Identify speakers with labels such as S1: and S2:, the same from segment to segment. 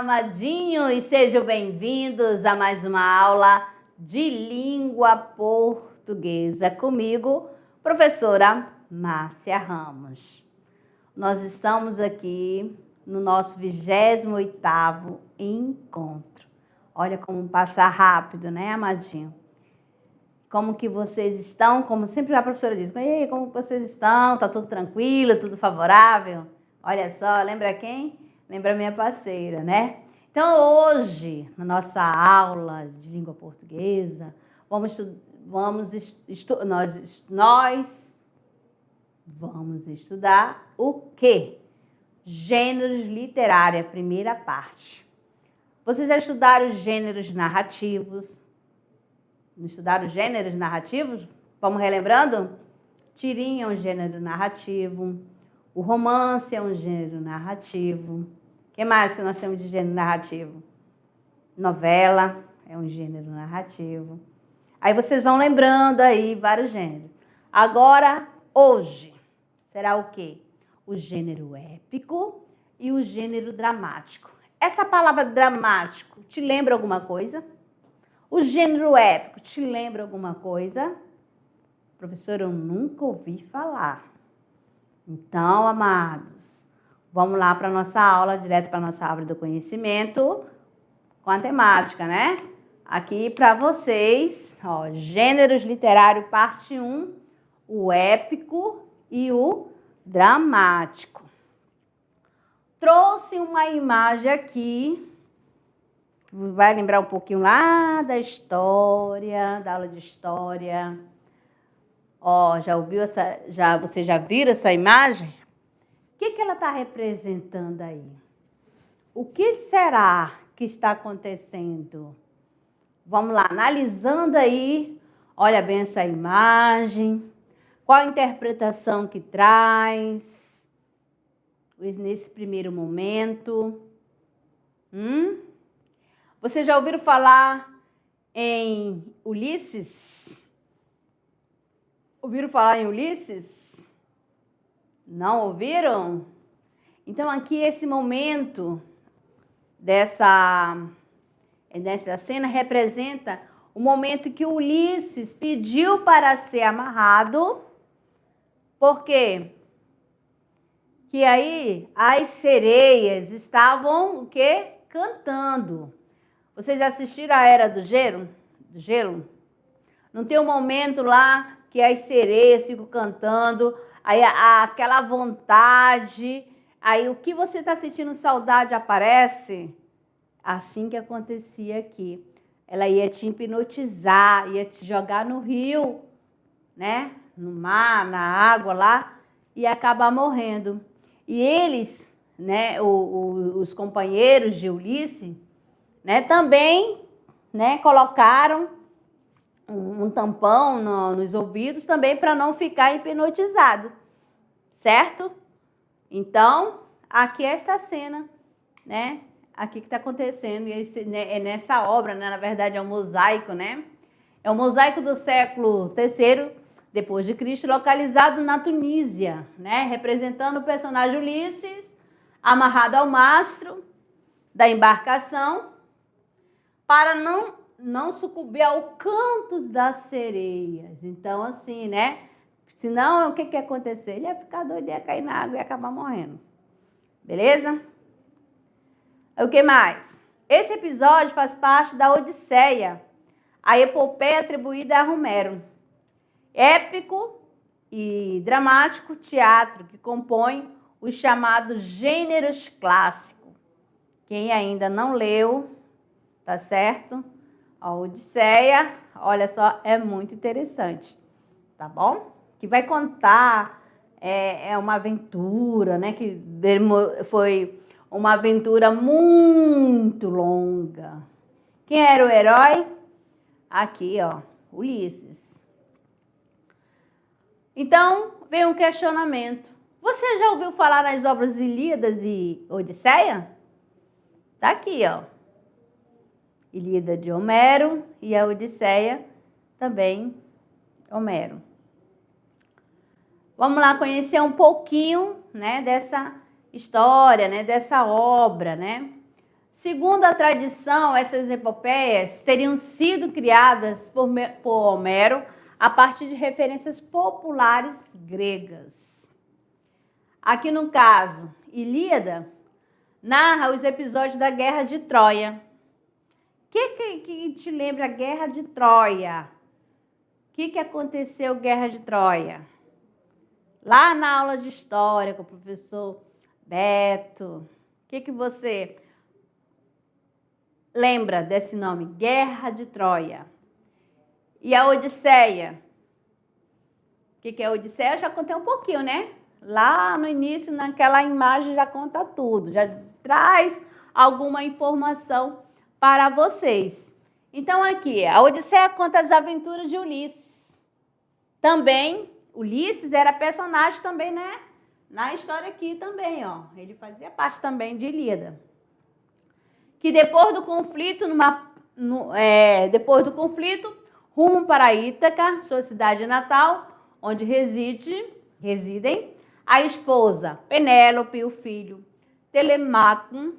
S1: Amadinhos, sejam bem-vindos a mais uma aula de língua portuguesa comigo, professora Márcia Ramos. Nós estamos aqui no nosso 28º encontro. Olha como passa rápido, né, amadinho? Como que vocês estão? Como sempre a professora diz, e aí, como vocês estão? Tá tudo tranquilo, tudo favorável? Olha só, lembra quem? Lembra minha parceira, né? Então, hoje, na nossa aula de língua portuguesa, nós vamos estudar o quê? Gêneros literários, primeira parte. Vocês já estudaram os gêneros narrativos? Não estudaram os gêneros narrativos? Vamos relembrando? Tirinha é um gênero narrativo. O romance é um gênero narrativo. O que mais que nós temos de gênero narrativo? Novela é um gênero narrativo. Aí vocês vão lembrando aí vários gêneros. Agora, hoje, será o quê? O gênero épico e o gênero dramático. Essa palavra dramático te lembra alguma coisa? O gênero épico te lembra alguma coisa? Professor, eu nunca ouvi falar. Então, amados, vamos lá para a nossa aula, direto para a nossa árvore do conhecimento, com a temática, né? Aqui para vocês, ó, gêneros literários, parte 1, o épico e o dramático. Trouxe uma imagem aqui, vai lembrar um pouquinho lá da história, da aula de história. Ó, vocês já viram essa imagem? O que ela está representando aí? O que será que está acontecendo? Vamos lá, analisando aí, olha bem essa imagem, qual a interpretação que traz nesse primeiro momento? Vocês já ouviram falar em Ulisses? Ouviram falar em Ulisses? Não ouviram? Então, aqui esse momento dessa cena representa o momento que Ulisses pediu para ser amarrado. Por quê? Que aí as sereias estavam o quê? Cantando. Vocês já assistiram a Era do Gelo? Não tem um momento lá que as sereias ficam cantando, aí aquela vontade, aí o que você está sentindo saudade aparece? Assim que acontecia aqui. Ela ia te hipnotizar, ia te jogar no rio, né? No mar, na água lá, e acabar morrendo. E eles, né, os companheiros de Ulisses, né, também, né, colocaram um tampão nos ouvidos também para não ficar hipnotizado, certo? Então, aqui é esta cena, né? Aqui que está acontecendo, e é nessa obra, né? Na verdade é um mosaico, né? É um mosaico do século III depois de Cristo, localizado na Tunísia, né? Representando o personagem Ulisses, amarrado ao mastro da embarcação, para não sucumbir ao canto das sereias. Então, assim, né? Senão, o que ia acontecer? Ele ia ficar doido, ia cair na água e ia acabar morrendo. Beleza? O que mais? Esse episódio faz parte da Odisseia, a epopeia atribuída a Homero. Épico e dramático teatro que compõe os chamados gêneros clássicos. Quem ainda não leu, tá certo? A Odisseia, olha só, é muito interessante, tá bom? Que vai contar, é uma aventura, né? Que foi uma aventura muito longa. Quem era o herói? Aqui, ó, Ulisses. Então, vem um questionamento. Você já ouviu falar nas obras Ilíadas e Odisseia? Tá aqui, ó. Ilíada de Homero e a Odisseia também Homero. Vamos lá conhecer um pouquinho, né, dessa história, né, dessa obra, né? Segundo a tradição, essas epopeias teriam sido criadas por Homero a partir de referências populares gregas. Aqui no caso, Ilíada narra os episódios da Guerra de Troia. O que te lembra a Guerra de Troia? O que aconteceu Guerra de Troia? Lá na aula de História com o professor Beto, o que você lembra desse nome? Guerra de Troia. E a Odisseia? O que é a Odisseia? Eu já contei um pouquinho, né? Lá no início, naquela imagem, já conta tudo. Já traz alguma informação para vocês. Então, aqui, a Odisseia conta as aventuras de Ulisses. Também, Ulisses era personagem também, né? Na história aqui também, ó. Ele fazia parte também de Ilíada. Que depois do conflito, rumo para Ítaca, sua cidade natal, onde residem a esposa Penélope e o filho Telemaco,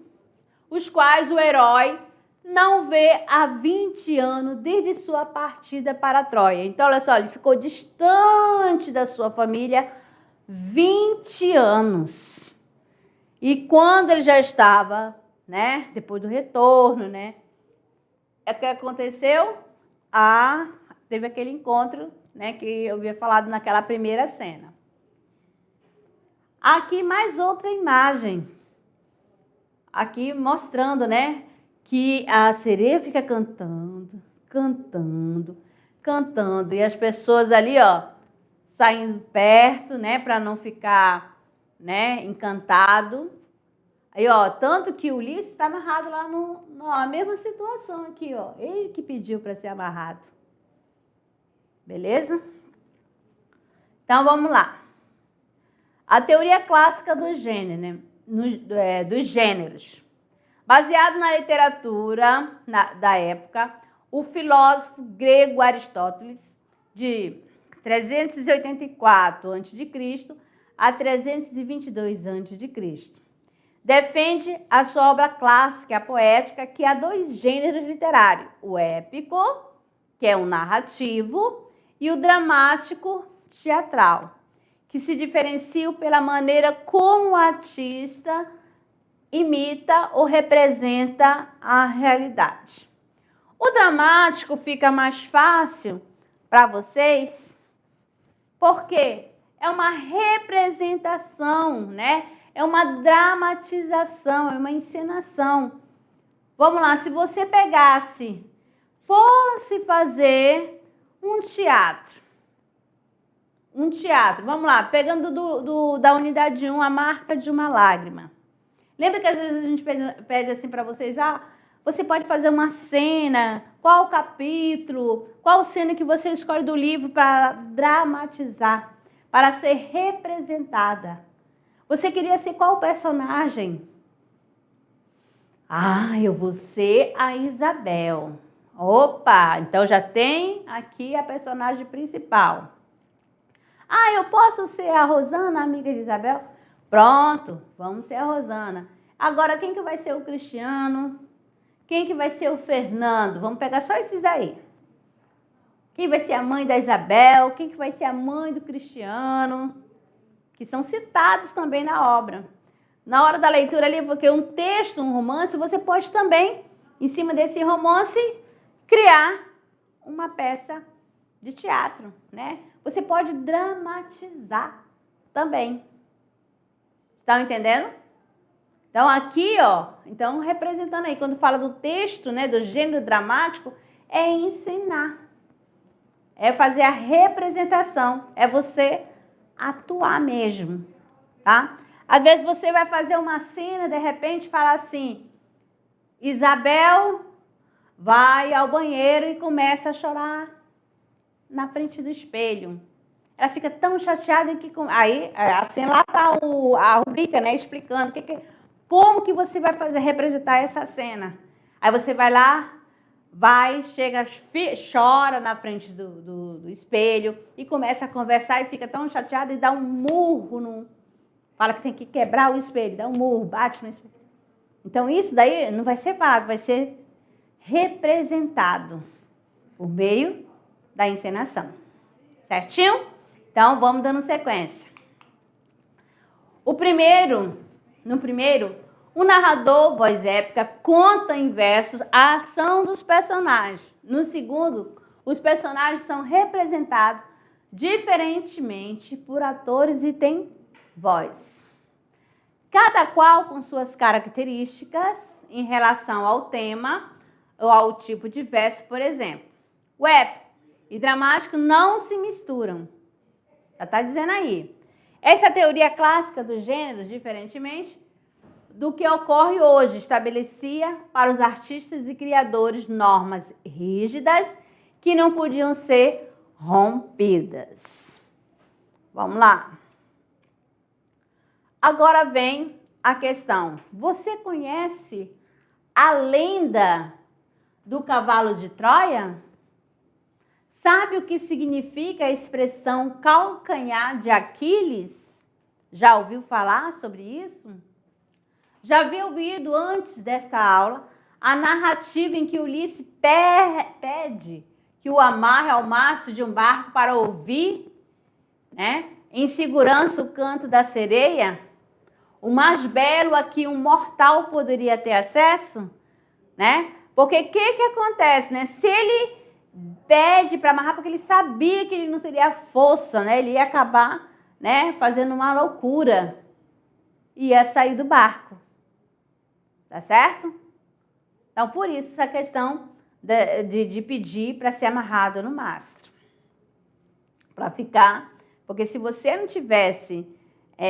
S1: os quais o herói não vê há 20 anos desde sua partida para Troia. Então, olha só, ele ficou distante da sua família 20 anos. E quando ele já estava, né, depois do retorno, né, o que aconteceu? Teve aquele encontro, né, que eu havia falado naquela primeira cena. Aqui mais outra imagem. Aqui mostrando, né, que a sereia fica cantando, cantando, cantando. E as pessoas ali, ó, saindo perto, né, para não ficar, né, encantado. Aí, ó, tanto que Ulisses está amarrado lá na mesma situação aqui, ó. Ele que pediu para ser amarrado. Beleza? Então, vamos lá. A teoria clássica do gênero, né? Dos gêneros. Baseado na literatura da época, o filósofo grego Aristóteles, de 384 a.C. a 322 a.C., defende a sua obra clássica, a poética, que há dois gêneros literários, o épico, que é o narrativo, e o dramático teatral, que se diferenciam pela maneira como o artista imita ou representa a realidade. O dramático fica mais fácil para vocês, porque é uma representação, né? É uma dramatização, é uma encenação. Vamos lá, se você fosse fazer um teatro, vamos lá, pegando da unidade 1, a marca de uma lágrima. Lembra que às vezes a gente pede assim para vocês, você pode fazer uma cena, qual capítulo, qual cena que você escolhe do livro para dramatizar, para ser representada. Você queria ser qual personagem? Eu vou ser a Isabel. Opa, então já tem aqui a personagem principal. Eu posso ser a Rosana, amiga de Isabel? Pronto, vamos ser a Rosana. Agora, quem que vai ser o Cristiano? Quem que vai ser o Fernando? Vamos pegar só esses daí. Quem vai ser a mãe da Isabel? Quem que vai ser a mãe do Cristiano? Que são citados também na obra. Na hora da leitura ali, porque um texto, um romance, você pode também, em cima desse romance, criar uma peça de teatro, né? Você pode dramatizar também. Estão entendendo? Então, aqui, ó, então representando aí, quando fala do texto, né, do gênero dramático, é ensinar. É fazer a representação, é você atuar mesmo, tá? Às vezes você vai fazer uma cena, de repente fala assim, Isabel vai ao banheiro e começa a chorar na frente do espelho. Ela fica tão chateada que... Aí, assim, lá está a rubrica, né, explicando como que você vai representar essa cena. Aí você vai lá, chega, chora na frente do espelho e começa a conversar e fica tão chateada e dá um murro, fala que tem que quebrar o espelho, dá um murro, bate no espelho. Então, isso daí não vai ser falado, vai ser representado por meio da encenação. Certinho? Então, vamos dando sequência. No primeiro, o narrador, voz épica, conta em versos a ação dos personagens. No segundo, os personagens são representados diferentemente por atores e têm voz. Cada qual com suas características em relação ao tema ou ao tipo de verso, por exemplo. O épico e dramático não se misturam. Já está dizendo aí. Essa é a teoria clássica dos gêneros, diferentemente do que ocorre hoje, estabelecia para os artistas e criadores normas rígidas que não podiam ser rompidas. Vamos lá. Agora vem a questão. Você conhece a lenda do cavalo de Troia? Sabe o que significa a expressão calcanhar de Aquiles? Já ouviu falar sobre isso? Já havia ouvido antes desta aula a narrativa em que Ulisses pede que o amarre ao mastro de um barco para ouvir, né, em segurança o canto da sereia, o mais belo a que um mortal poderia ter acesso, né? Porque o que acontece, né? Se ele pede para amarrar, porque ele sabia que ele não teria força, né? Ele ia acabar, né, fazendo uma loucura, ia sair do barco. Tá certo? Então, por isso, essa questão de pedir para ser amarrado no mastro. Para ficar... Porque se você não tivesse...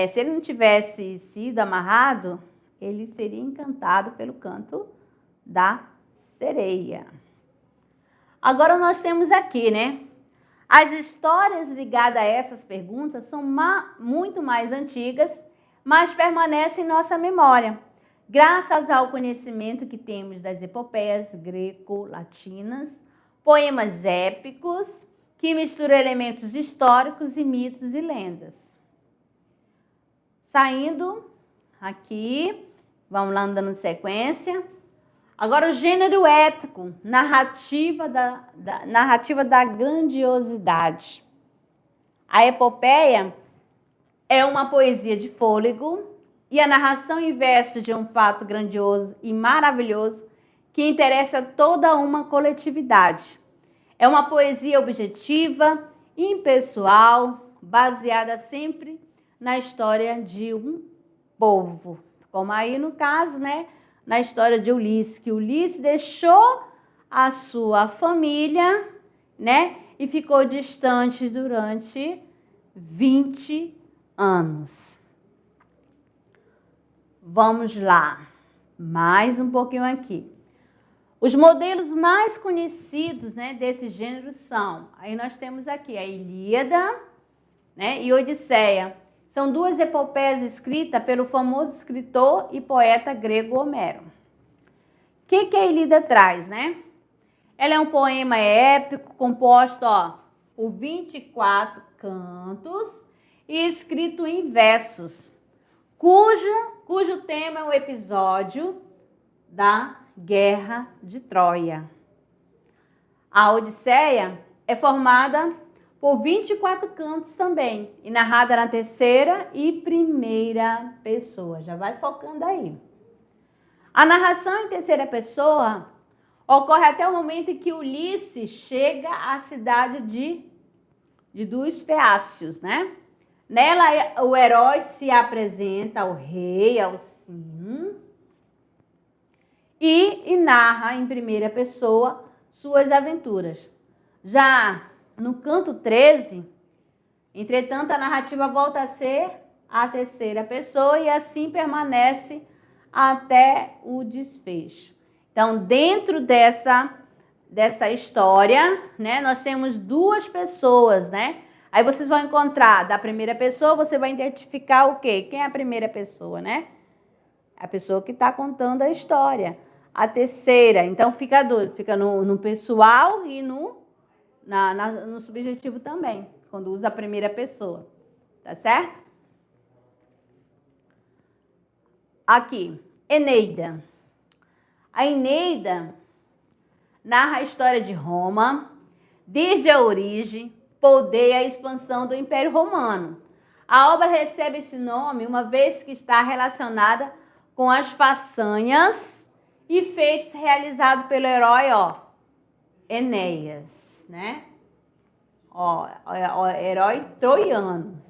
S1: se ele não tivesse sido amarrado, ele seria encantado pelo canto da sereia. Agora, nós temos aqui, né? As histórias ligadas a essas perguntas são muito mais antigas, mas permanecem em nossa memória, graças ao conhecimento que temos das epopeias greco-latinas, poemas épicos, que misturam elementos históricos e mitos e lendas. Saindo aqui, vamos lá dando sequência. Agora, o gênero épico, narrativa da grandiosidade. A epopeia é uma poesia de fôlego e a narração em versos de um fato grandioso e maravilhoso que interessa toda uma coletividade. É uma poesia objetiva, impessoal, baseada sempre na história de um povo. Como aí no caso, né, na história de Ulisses, que Ulisses deixou a sua família, né, e ficou distante durante 20 anos. Vamos lá, mais um pouquinho aqui. Os modelos mais conhecidos, né, desse gênero são, aí nós temos aqui a Ilíada, né, e Odisseia. São duas epopeias escritas pelo famoso escritor e poeta grego Homero. O que a Ilíada traz, né? Ela é um poema épico composto por 24 cantos e escrito em versos, cujo tema é o episódio da Guerra de Troia. A Odisseia é formada por 24 cantos também, e narrada na terceira e primeira pessoa. Já vai focando aí. A narração em terceira pessoa ocorre até o momento em que Ulisses chega à cidade dos Feácios, né? Nela, o herói se apresenta ao rei, Alcino, e narra em primeira pessoa suas aventuras. Já no canto 13, entretanto, a narrativa volta a ser a terceira pessoa e assim permanece até o desfecho. Então, dentro dessa história, né, nós temos duas pessoas, né? Aí vocês vão encontrar da primeira pessoa, você vai identificar o quê? Quem é a primeira pessoa, né? A pessoa que está contando a história. A terceira, então fica no pessoal e no subjetivo também, quando usa a primeira pessoa. Tá certo? Aqui. Eneida. A Eneida narra a história de Roma, desde a origem, poder e a expansão do Império Romano. A obra recebe esse nome uma vez que está relacionada com as façanhas e feitos realizados pelo herói, Enéas, né? Herói troiano.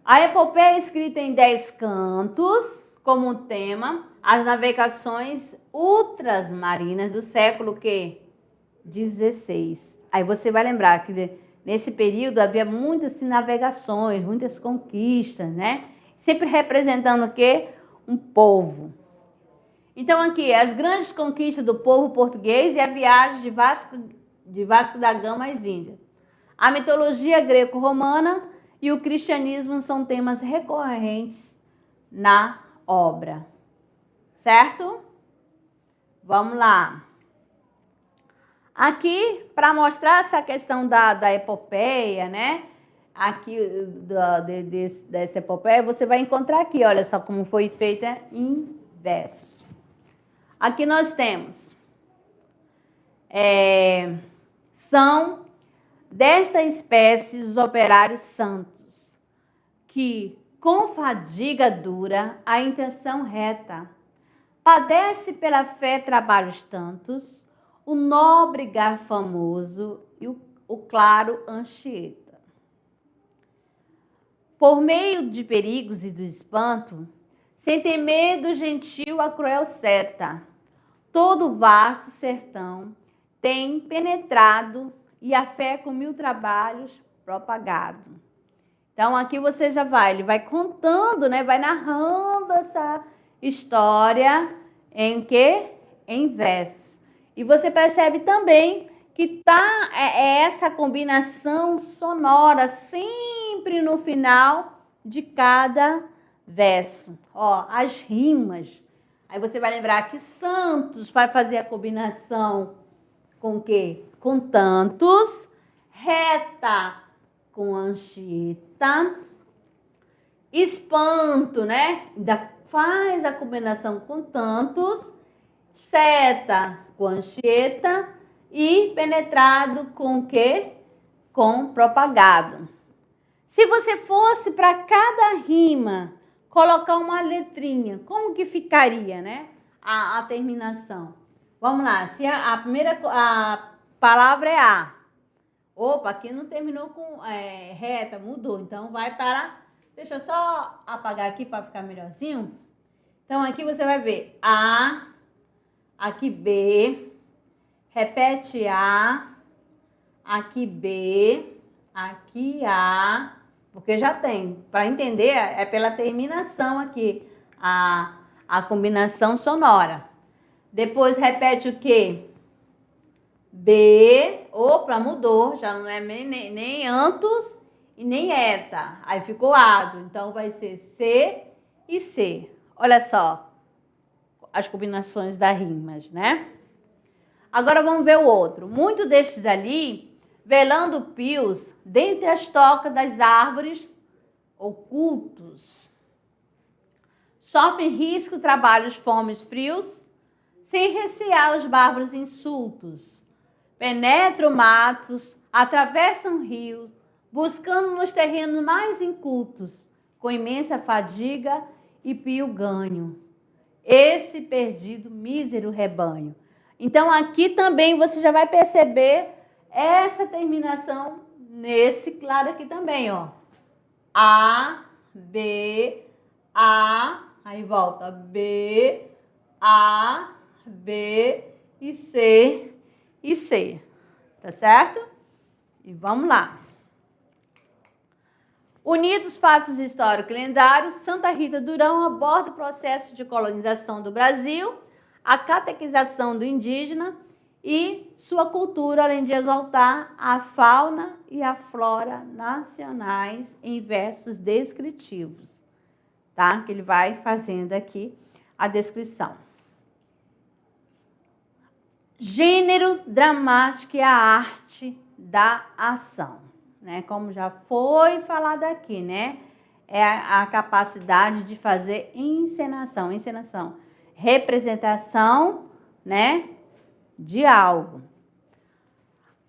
S1: A epopeia é escrita em 10 cantos, como tema, as navegações ultramarinas do século que? 16. Aí você vai lembrar que nesse período havia muitas navegações, muitas conquistas, né? Sempre representando o quê? Um povo. Então aqui, as grandes conquistas do povo português e a viagem de Vasco da Gama às Índias. A mitologia greco-romana e o cristianismo são temas recorrentes na obra. Certo? Vamos lá. Aqui, para mostrar essa questão da epopeia, né? Aqui, dessa epopeia, você vai encontrar aqui, olha só como foi feita em verso. Aqui nós temos, são desta espécie os operários santos, que com fadiga dura a intenção reta, padece pela fé trabalhos tantos, o nobre gar famoso e o claro Anchieta. Por meio de perigos e do espanto, sem temer do gentil a cruel seta, todo o vasto sertão tem penetrado e a fé com 1000 trabalhos propagado. Então, aqui você já ele vai contando, né? Vai narrando essa história em quê? Em versos. E você percebe também que essa combinação sonora sempre no final de cada verso. As rimas. Aí você vai lembrar que Santos vai fazer a combinação com o quê? Com tantos. Reta com Anchieta. Espanto, né? Ainda faz a combinação com tantos. Seta com Anchieta. E penetrado com o quê? Com propagado. Se você fosse para cada rima colocar uma letrinha, como que ficaria, né? A terminação. Vamos lá, se a primeira palavra é A. Opa, aqui não terminou com reta, mudou. Então vai para... Deixa eu só apagar aqui para ficar melhorzinho. Então aqui você vai ver A, aqui B, repete A, aqui B, aqui A, porque já tem. Para entender, é pela terminação aqui, a combinação sonora. Depois repete o quê? B, opa, mudou, já não é nem antos e nem eta. Aí ficou ado, então vai ser C e C. Olha só as combinações das rimas, né? Agora vamos ver o outro. Muitos destes ali, velando pios, dentre as tocas das árvores ocultos. Sofrem risco, trabalhos, fomes, frios, sem recear os bárbaros insultos. Penetram matos, atravessam rios, buscando nos terrenos mais incultos, com imensa fadiga e pio ganho. Esse perdido, mísero rebanho. Então, aqui também você já vai perceber essa terminação nesse claro aqui também, A, B, A, aí volta B, A, B e C. E C, tá certo? E vamos lá. Unidos fatos históricos e lendários, Santa Rita Durão aborda o processo de colonização do Brasil, a catequização do indígena e sua cultura, além de exaltar a fauna e a flora nacionais em versos descritivos, tá? Que ele vai fazendo aqui a descrição. Gênero dramático e a arte da ação, né? Como já foi falado aqui, né? é a capacidade de fazer encenação, representação, né, de algo.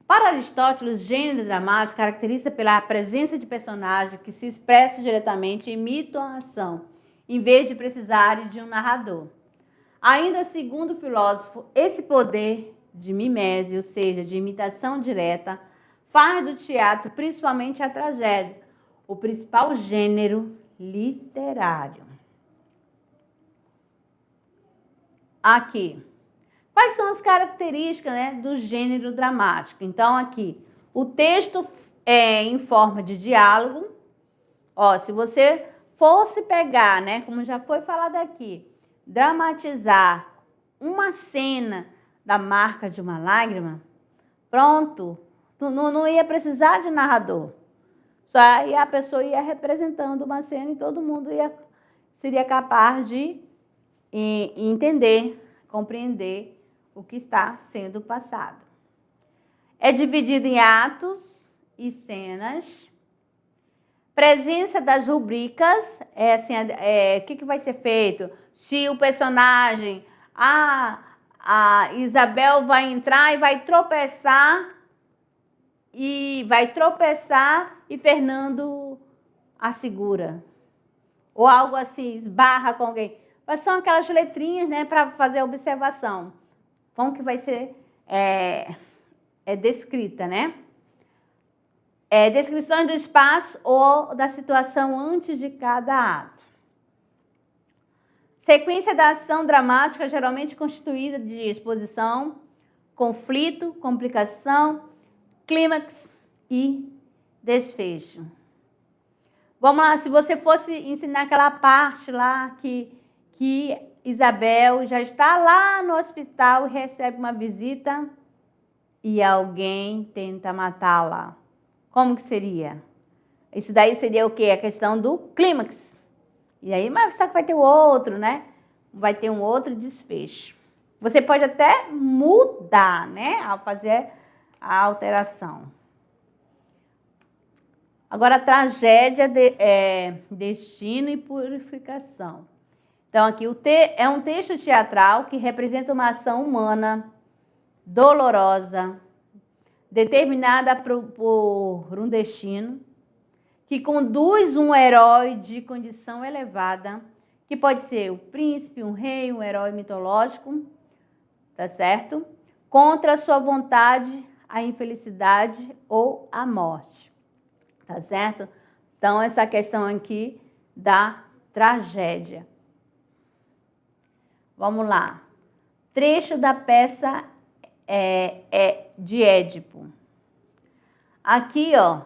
S1: Para Aristóteles, o gênero dramático caracteriza pela presença de personagens que se expressam diretamente e imitam a ação, em vez de precisarem de um narrador. Ainda segundo o filósofo, esse poder de mimese, ou seja, de imitação direta, faz do teatro, principalmente a tragédia, o principal gênero literário. Aqui. Quais são as características, né, do gênero dramático? Então, aqui, o texto é em forma de diálogo. Ó, se você fosse pegar, né, como já foi falado aqui, dramatizar uma cena da Marca de uma Lágrima, pronto, não ia precisar de narrador. Só aí a pessoa ia representando uma cena e todo mundo seria capaz de entender, compreender o que está sendo passado. É dividido em atos e cenas. Presença das rubricas, o que vai ser feito? Se o personagem, a Isabel vai entrar e vai tropeçar e Fernando a segura. Ou algo assim, esbarra com alguém. Mas são aquelas letrinhas, né, para fazer a observação. Como que vai ser descrita, né? Descrições do espaço ou da situação antes de cada ato. Sequência da ação dramática geralmente constituída de exposição, conflito, complicação, clímax e desfecho. Vamos lá, se você fosse ensinar aquela parte lá que Isabel já está lá no hospital e recebe uma visita e alguém tenta matá-la. Como que seria? Isso daí seria o quê? A questão do clímax. E aí, mas só que vai ter outro, né? Vai ter um outro desfecho. Você pode até mudar, né? Ao fazer a alteração. Agora, tragédia, destino e purificação. Então, aqui é um texto teatral que representa uma ação humana dolorosa, determinada por um destino, que conduz um herói de condição elevada, que pode ser o príncipe, um rei, um herói mitológico, tá certo? Contra a sua vontade, a infelicidade ou a morte, tá certo? Então, essa questão aqui da tragédia. Vamos lá. Trecho da peça de Édipo. Aqui, ó,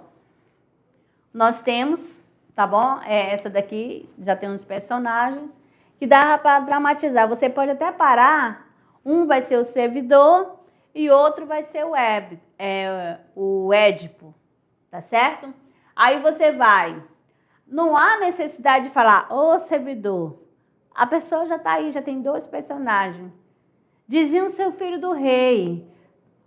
S1: nós temos, tá bom? Essa daqui já tem uns personagens que dá para dramatizar. Você pode até parar, um vai ser o servidor e outro vai ser o Édipo, tá certo? Aí você vai. Não há necessidade de falar, ô servidor. A pessoa já está aí, já tem dois personagens. Diziam seu filho do rei.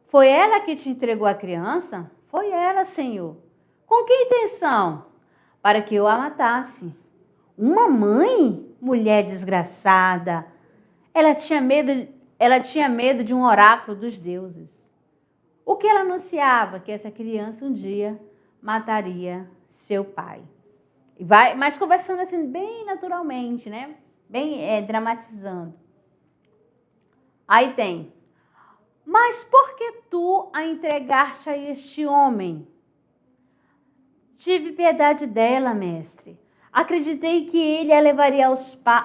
S1: Foi ela que te entregou a criança? Foi ela, Senhor. Com que intenção? Para que eu a matasse. Uma mãe, mulher desgraçada. Ela tinha medo de um oráculo dos deuses. O que ela anunciava? Que essa criança um dia mataria seu pai. Mas conversando assim, bem naturalmente, né? Bem dramatizando. Aí tem, mas por que tu a entregaste a este homem? Tive piedade dela, mestre. Acreditei que ele a levaria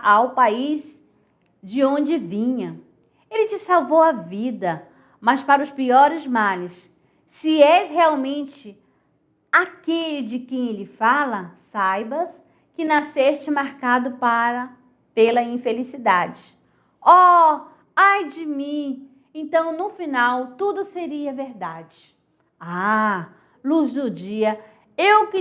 S1: ao país de onde vinha. Ele te salvou a vida, mas para os piores males. Se és realmente aquele de quem ele fala, saibas que nasceste marcado pela infelicidade. Oh, ai de mim! Então, no final, tudo seria verdade. Ah, luz do dia, eu que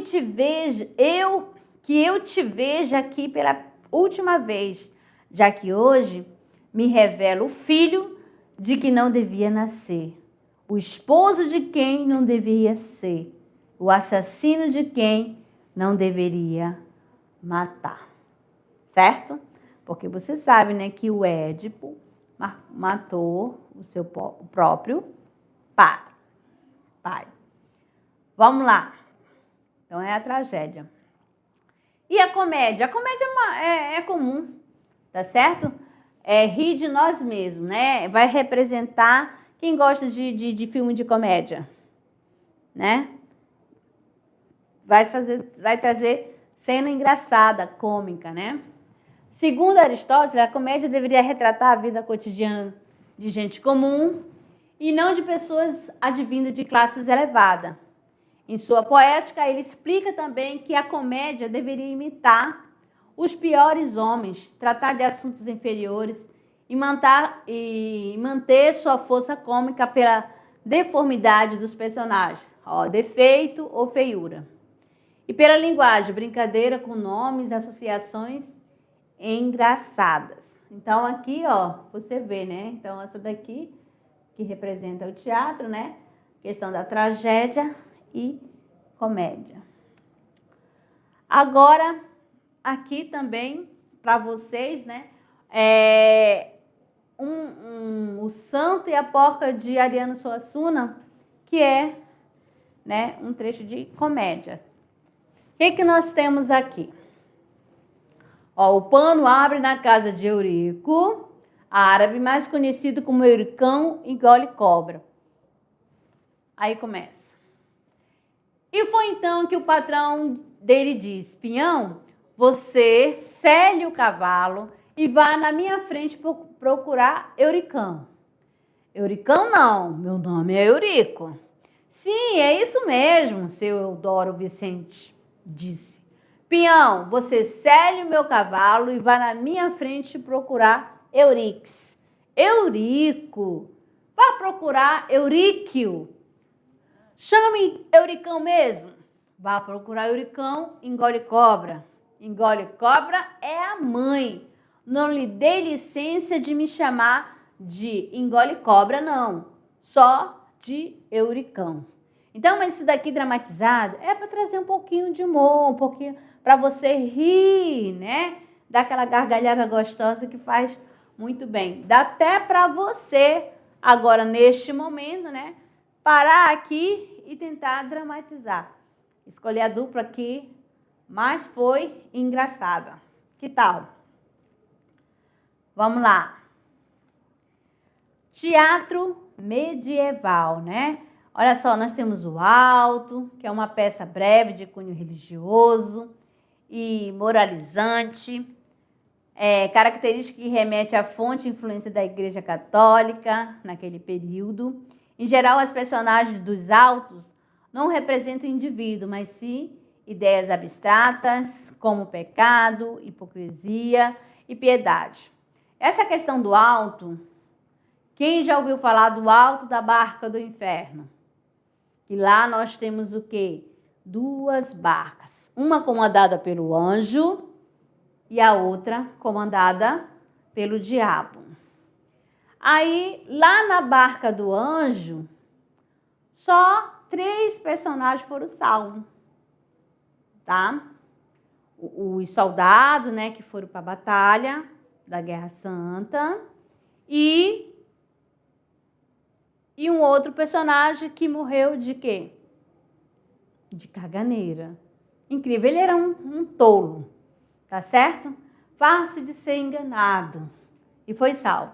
S1: eu te vejo aqui pela última vez, já que hoje me revela o filho de que não devia nascer, o esposo de quem não deveria ser, o assassino de quem não deveria matar, certo? Porque você sabe, né, que o Édipo matou o próprio pai. Vamos lá. Então, é a tragédia. E a comédia? A comédia é comum, tá certo? É rir de nós mesmos, né? Vai representar quem gosta de filme de comédia, né? Vai trazer cena engraçada, cômica, né? Segundo Aristóteles, a comédia deveria retratar a vida cotidiana de gente comum e não de pessoas advindas de classes elevadas. Em sua poética, ele explica também que a comédia deveria imitar os piores homens, tratar de assuntos inferiores e manter sua força cômica pela deformidade dos personagens, defeito ou feiura. E pela linguagem, brincadeira com nomes, associações engraçadas. Então, aqui, você vê, né? Então, essa daqui, que representa o teatro, né? Questão da tragédia e comédia. Agora, aqui também, para vocês, né? O Santo e a Porca de Ariano Suassuna, que é, né, um trecho de comédia. O que nós temos aqui? O pano abre na casa de Eurico, árabe, mais conhecido como Euricão, engole cobra. Aí começa. E foi então que o patrão dele disse: Pinhão, você selle o cavalo e vá na minha frente procurar Euricão. Euricão não, meu nome é Eurico. Sim, é isso mesmo, seu Eudoro Vicente disse. Pinhão, você selle o meu cavalo e vá na minha frente procurar Eurix. Eurico, vá procurar Euríquio. Chame Euricão mesmo. Vá procurar Euricão, engole cobra. Engole cobra é a mãe. Não lhe dê licença de me chamar de engole cobra, não. Só de Euricão. Então, esse daqui dramatizado é para trazer um pouquinho de humor, um pouquinho para você rir, né? Daquela gargalhada gostosa que faz muito bem. Dá até para você, agora neste momento, né? Parar aqui e tentar dramatizar. Escolher a dupla que mais foi engraçada. Que tal? Vamos lá. Teatro medieval, né? Olha só, nós temos o Alto, que é uma peça breve de cunho religioso e moralizante, característica que remete à fonte e influência da Igreja Católica naquele período. Em geral, as personagens dos autos não representam o indivíduo, mas sim ideias abstratas, como pecado, hipocrisia e piedade. Essa questão do alto, quem já ouviu falar do alto da barca do inferno? E lá nós temos o quê? Duas barcas. Uma comandada pelo anjo e a outra comandada pelo diabo. Aí, lá na barca do anjo, só 3 personagens foram salvos, tá? Os soldados, né, que foram para a batalha da Guerra Santa e um outro personagem que morreu de quê? De caganeira. Incrível, ele era um tolo, tá certo? Fácil de ser enganado e foi salvo.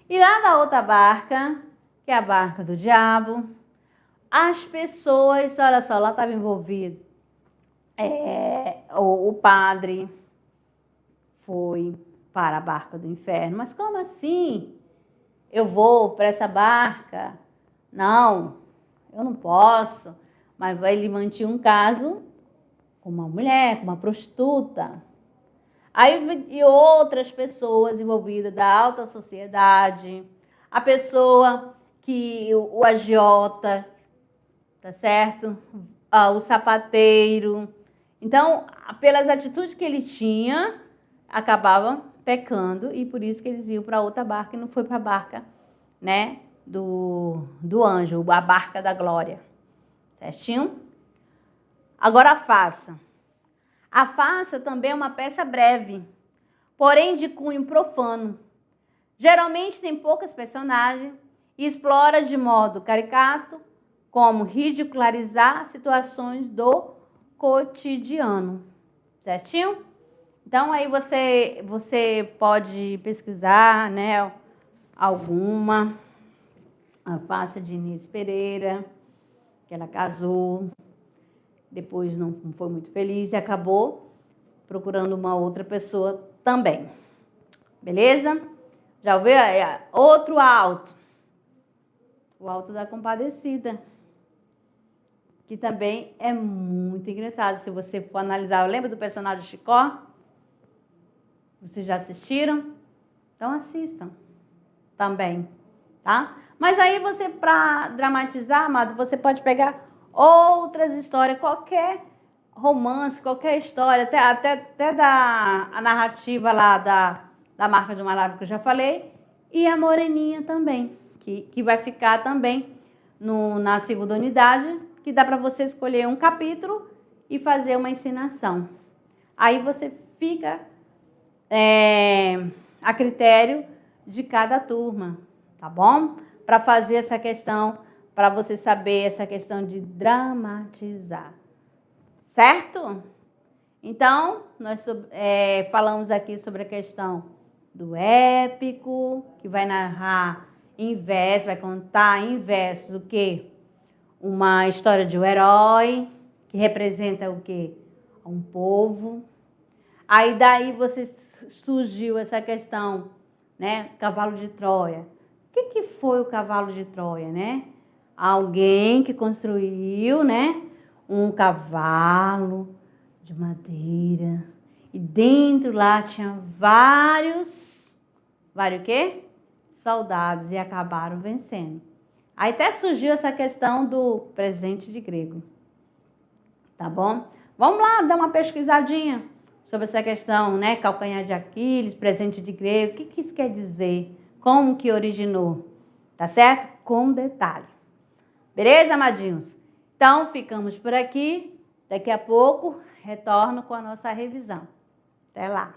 S1: E lá na outra barca, que é a barca do diabo, as pessoas, olha só, lá estava envolvido o padre foi para a barca do inferno. Mas como assim? Eu vou para essa barca? Não, eu não posso. Mas ele mantinha um caso com uma mulher, com uma prostituta. Aí e outras pessoas envolvidas da alta sociedade, a pessoa que o agiota, tá certo? O sapateiro. Então, pelas atitudes que ele tinha, acabavam pecando e por isso que eles iam para outra barca e não foi para a barca, né, do anjo, a barca da glória. Certinho? Agora faça. A farsa também é uma peça breve, porém de cunho profano. Geralmente tem poucas personagens e explora de modo caricato como ridicularizar situações do cotidiano. Certinho? Então, aí você pode pesquisar, né, alguma. A farsa de Inês Pereira, que ela casou, depois não foi muito feliz e acabou procurando uma outra pessoa também. Beleza? Já ouviu? Outro alto. O Alto da Compadecida, que também é muito engraçado. Se você for analisar, lembra do personagem Chicó? Vocês já assistiram? Então assistam também, tá? Mas aí você, para dramatizar, amado, você pode pegar outras histórias, qualquer romance, qualquer história, até a narrativa lá da Marca de uma Lágrima que eu já falei, e a Moreninha também, que vai ficar também na segunda unidade, que dá para você escolher um capítulo e fazer uma encenação. Aí você fica a critério de cada turma, tá bom? Para fazer essa questão, para você saber essa questão de dramatizar, certo? Então, nós falamos aqui sobre a questão do épico, que vai narrar em verso, vai contar em verso o quê? Uma história de um herói, que representa o quê? Um povo. Aí daí surgiu essa questão, né? Cavalo de Troia. O que foi o cavalo de Troia, né? Alguém que construiu, né? Um cavalo de madeira. E dentro lá tinha vários o quê? Soldados, e acabaram vencendo. Aí até surgiu essa questão do presente de grego. Tá bom? Vamos lá dar uma pesquisadinha sobre essa questão, né? Calcanhar de Aquiles, presente de grego. O que isso quer dizer? Como que originou? Tá certo? Com detalhe. Beleza, amadinhos? Então, ficamos por aqui. Daqui a pouco, retorno com a nossa revisão. Até lá.